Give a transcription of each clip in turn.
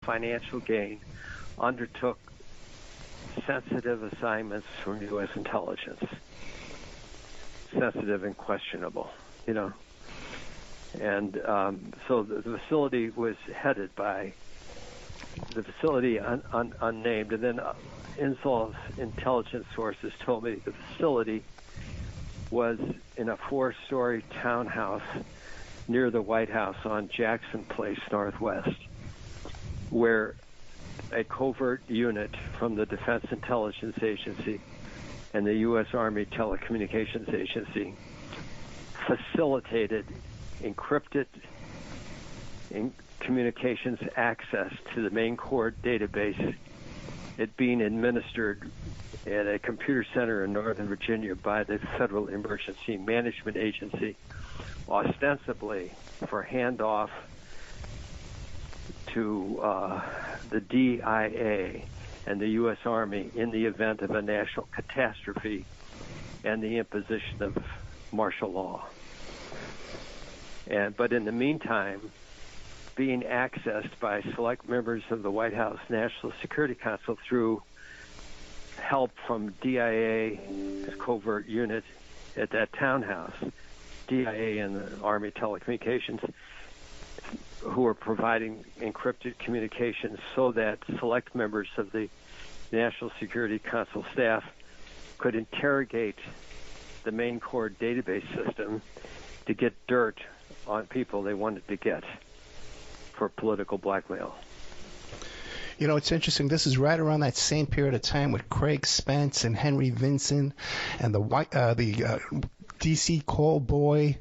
financial gain, undertook sensitive assignments from U.S. intelligence. Sensitive and questionable, you know. And so the facility was headed by the facility unnamed, and then INSLAW's intelligence sources told me the facility was in a 4-story townhouse near the White House on Jackson Place Northwest, where a covert unit from the Defense Intelligence Agency and the U.S. Army Telecommunications Agency facilitated encrypted communications access to the main core database, it being administered at a computer center in Northern Virginia by the Federal Emergency Management Agency, ostensibly for handoff to the DIA and the U.S. Army in the event of a national catastrophe and the imposition of martial law. But in the meantime, being accessed by select members of the White House National Security Council through help from DIA, covert unit at that townhouse, DIA and the Army Telecommunications, who are providing encrypted communications so that select members of the National Security Council staff could interrogate the main core database system to get dirt on people they wanted to get for political blackmail. You know, it's interesting. This is right around that same period of time with Craig Spence and Henry Vinson and the D.C. call boy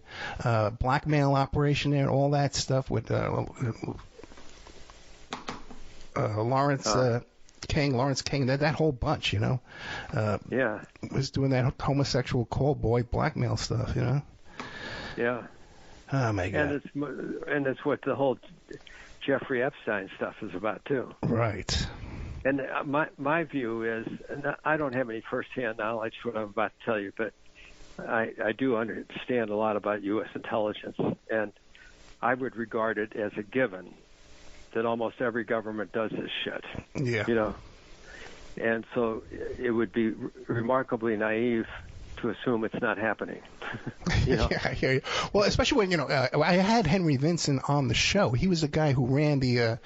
blackmail operation there, all that stuff with Lawrence King, that whole bunch, you know. Was doing that homosexual call boy blackmail stuff, you know. Yeah. Oh my God. And it's what the whole Jeffrey Epstein stuff is about too. Right. And my view is, and I don't have any firsthand knowledge what I'm about to tell you, but I do understand a lot about U.S. intelligence, and I would regard it as a given that almost every government does this shit. Yeah. You know, and so it would be remarkably naive to assume it's not happening. You know? Yeah, I hear you. Well, especially when, you know, I had Henry Vinson on the show. He was the guy who ran the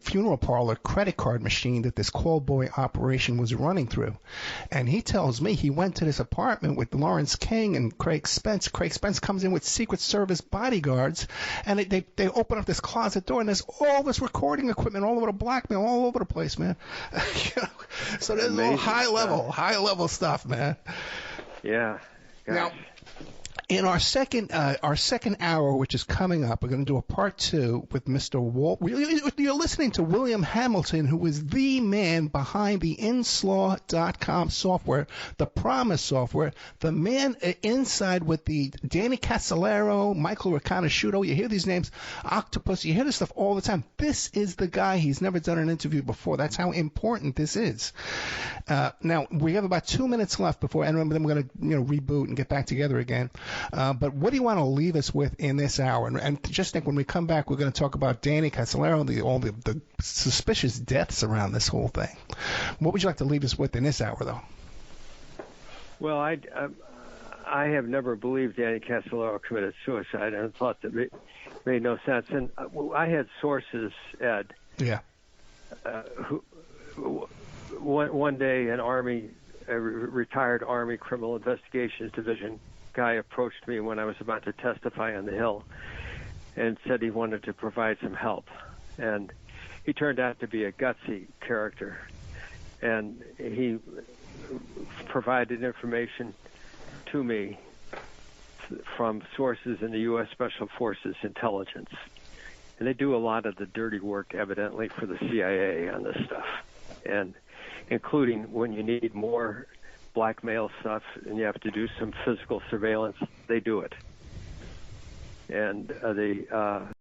funeral parlor credit card machine that this call boy operation was running through. And he tells me he went to this apartment with Lawrence King and Craig Spence. Craig Spence comes in with Secret Service bodyguards, and they open up this closet door, and there's all this recording equipment all over the blackmail, all over the place, man. You know? So there's all high level stuff, man. Yeah. Gosh. Now, in our second hour, which is coming up, we're going to do a part 2 with Mr. Walt. You're listening to William Hamilton, who is the man behind the INSLAW.com software, the PROMIS software, the man inside with the Danny Casolaro, Michael Riconosciuto. You hear these names, Octopus. You hear this stuff all the time. This is the guy. He's never done an interview before. That's how important this is. Now, we have about 2 minutes left before, and then we're going to reboot and get back together again. But what do you want to leave us with in this hour? And just think, when we come back, we're going to talk about Danny Casolaro, all the suspicious deaths around this whole thing. What would you like to leave us with in this hour, though? Well, I have never believed Danny Casolaro committed suicide, and thought that it made no sense. And I had sources, Ed. Yeah. Who one day a retired Army Criminal Investigations Division guy approached me when I was about to testify on the Hill and said he wanted to provide some help. And he turned out to be a gutsy character. And he provided information to me from sources in the U.S. Special Forces intelligence. And they do a lot of the dirty work, evidently, for the CIA on this stuff. And including when you need more blackmail stuff and you have to do some physical surveillance, they do it. And the